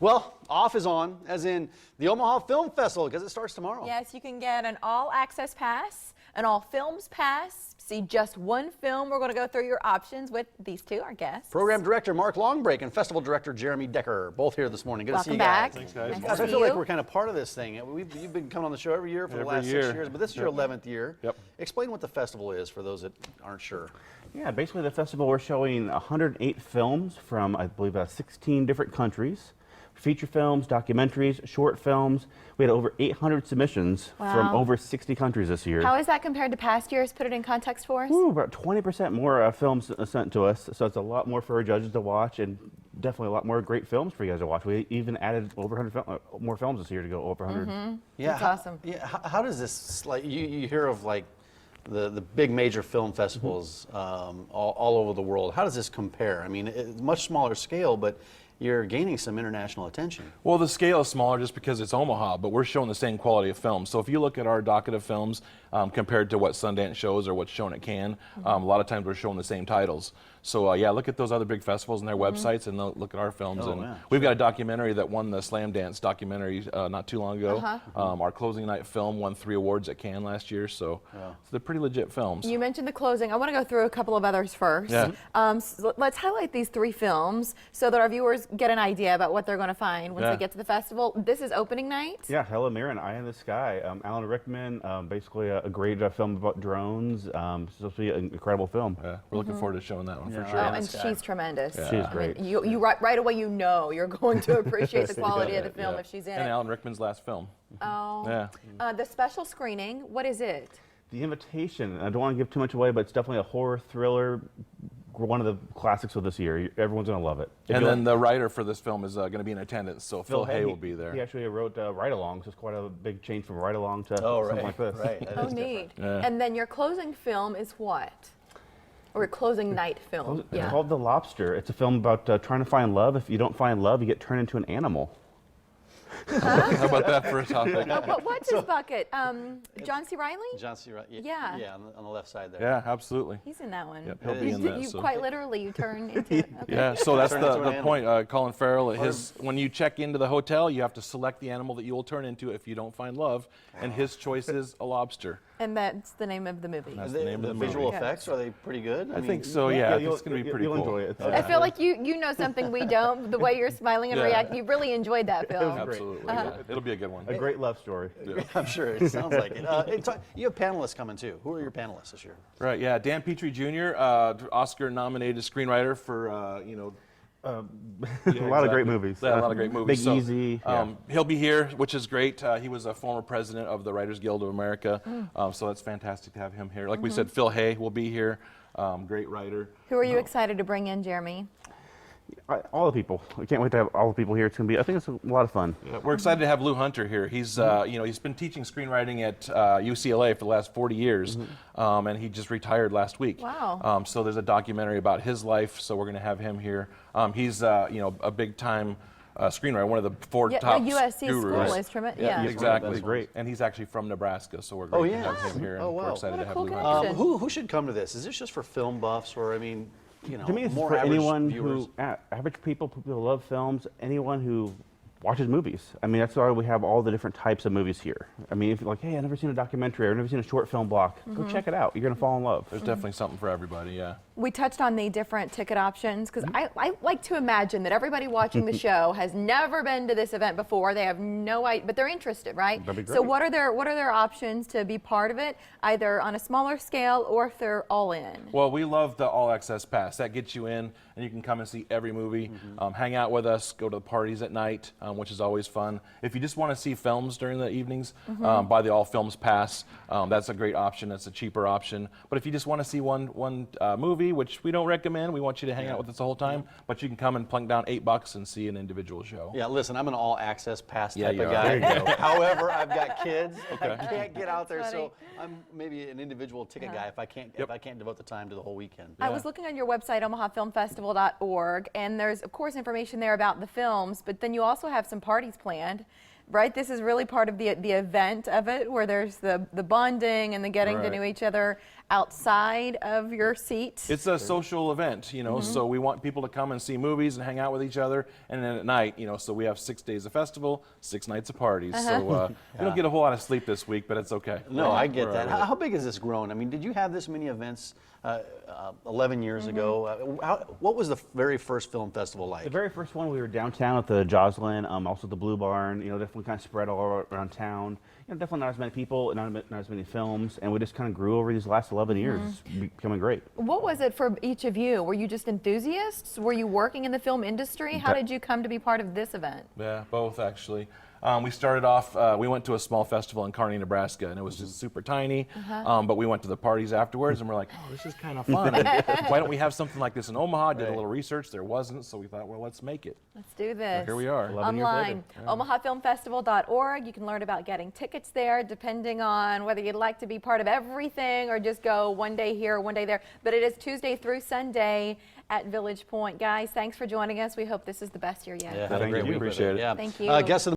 Well, off is on, as in the Omaha Film Festival, because it starts tomorrow. Yes, you can get an all-access pass, an all-films pass, see just one film. We're going to go through your options with these two, our guests. Program Director Marc Longbrake and Festival Director Jeremy Decker, both here this morning. Good to see you guys. Welcome back. Thanks, guys. Nice to I see feel like you. we're kind of part of this thing. You've been coming on the show every year for the last 6 years, but this is your 11th year. Yep. Explain what the festival is for those that aren't sure. Yeah, basically the festival, we're showing 108 films from, I believe, 16 different countries. Feature films, documentaries, short films. We had over 800 submissions from over 60 countries this year. How is that compared to past years? Put it in context for us. Ooh, about 20% more films sent to us, so it's a lot more for our judges to watch, and definitely a lot more great films for you guys to watch. We even added over 100 more films this year to go over 100. Yeah, That's awesome. Yeah, how does this, like, you hear of like the big major film festivals all over the world. How does this compare? I mean, it's much smaller scale, but you're gaining some international attention. Well, the scale is smaller just because it's Omaha, but we're showing the same quality of films. So if you look at our docket of films compared to what Sundance shows or what's shown at Cannes, a lot of times we're showing the same titles. So yeah, look at those other big festivals and their websites, and look at our films. We've got a documentary that won the Slam Dance documentary not too long ago. Our closing night film won 3 awards at Cannes last year, so they're pretty legit films. You mentioned the closing. I want to go through a couple of others first. Yeah. So let's highlight these 3 films so that our viewers get an idea about what they're going to find once they get to the festival. This is opening night. Yeah, Helen Mirren, Eye in the Sky. Alan Rickman, basically a great film about drones. It's supposed to be an incredible film. Yeah, we're looking forward to showing that one for sure. Oh, and she's tremendous. Yeah. She's great. I mean, you right away you know you're going to appreciate the quality of the film if she's in and it. Alan Rickman's last film. Oh. Yeah. The special screening, what is it? The Invitation. I don't want to give too much away, but it's definitely a horror thriller. One of the classics of this year. Everyone's going to love it. And then the writer for this film is going to be in attendance, so Phil Hay will be there. He actually wrote Ride-Alongs. So it's quite a big change from Ride-Along to right, something like this. Right. Oh, neat. Yeah. And then your closing film is what? Or a closing night film? It's called The Lobster. It's a film about trying to find love. If you don't find love, you get turned into an animal. How about that for a topic? What's his bucket? John C. Reilly? John C. Reilly. Yeah. Yeah, on the left side there. Yeah, absolutely. He's in that one. Yep, he'll be in that. You So. quite literally, you turn into. Okay. Yeah, so that's Turn into an the animal. point. Colin Farrell, when you check into the hotel, you have to select the animal that you will turn into if you don't find love, and his choice is a lobster. And that's the name of the movie. That's the name of the movie. visual effects, are they pretty good? I think so, yeah. I think it's going to be pretty You'll cool. enjoy it. I feel like you know something we don't. The way you're smiling and reacting, you really enjoyed that film. Absolutely, yeah. It'll be a good one. A great love story. I'm sure it sounds like it. You have panelists coming too. Who are your panelists this year? Right, yeah. Dan Petrie Jr., Oscar-nominated screenwriter for, A lot of great movies. Yeah, a lot of great movies. Big Easy. He'll be here, which is great. He was a former president of the Writers Guild of America, so it's fantastic to have him here. Like we said, Phil Hay will be here, great writer. Who are you excited to bring in, Jeremy? All the people. I can't wait to have all the people here. It's going to be, I think it's a lot of fun. Yeah, we're excited to have Lou Hunter here. He's, he's been teaching screenwriting at UCLA for the last 40 years, and he just retired last week. Wow. So there's a documentary about his life, so we're going to have him here. He's, a big-time screenwriter, one of the 4 top the USC gurus. school is tremendous. Yeah, Yeah. exactly. That's great. And he's actually from Nebraska, so we're great to have him here, and Oh, wow. we're excited What a to have cool Lou connection. Hunter. Who should come to this? Is this just for film buffs, or I mean, To me, it's more for average anyone viewers? who, average people who love films, anyone who watches movies. I mean, that's why we have all the different types of movies here. I mean, if you're like, hey, I've never seen a documentary, or I've never seen a short film block, go check it out. You're going to fall in love. There's definitely something for everybody, yeah. We touched on the different ticket options because I like to imagine that everybody watching the show has never been to this event before. They have no idea, but they're interested, right? That'd be So great. what are their options to be part of it, either on a smaller scale or if they're all in? Well, we love the All Access Pass. That gets you in, and you can come and see every movie, hang out with us, go to the parties at night, which is always fun. If you just want to see films during the evenings, buy the All Films Pass. That's a great option. That's a cheaper option. But if you just want to see one movie, which we don't recommend, we want you to hang out with us the whole time, but you can come and plunk down $8 and see an individual show. Yeah, listen, I'm an all access pass type you of are. guy. There you go. However, I've got kids. I can't get out there, That's so I'm maybe an individual ticket guy if I can't devote the time to the whole weekend. I was looking on your website, omahafilmfestival.org, and there's, of course, information there about the films, but then you also have some parties planned, right? This is really part of the event of it, where there's the bonding and the getting to know each other outside of your seat. It's a social event, you know, so we want people to come and see movies and hang out with each other. And then at night, you know, so we have 6 days of festival, 6 nights of parties. So we don't get a whole lot of sleep this week, but it's okay. No, I get We're that. all right with How big has this grown? I mean, did you have this many events 11 years ago? What was the very first film festival like? The very first one, we were downtown at the Joslin, also the Blue Barn. You know, definitely kind of spread all around town. You know, definitely not as many people, and not as many films, and we just kind of grew over these last 11 years. It's becoming great. What was it for each of you? Were you just enthusiasts? Were you working in the film industry? How did you come to be part of this event? Yeah, both actually. We started off, we went to a small festival in Kearney, Nebraska, and it was just super tiny, but we went to the parties afterwards, and we're like, oh, this is kind of fun. Why don't we have something like this in Omaha? Did a little research, there wasn't, so we thought, well, let's make it. Let's do this. So here we are. 11 years Online, later. omahafilmfestival.org. You can learn about getting tickets there, depending on whether you'd like to be part of everything or just go one day here, one day there. But it is Tuesday through Sunday at Village Pointe. Guys, thanks for joining us. We hope this is the best year yet. Yeah, Thank great you. week with Appreciate it. Yeah. Thank you. Guest of the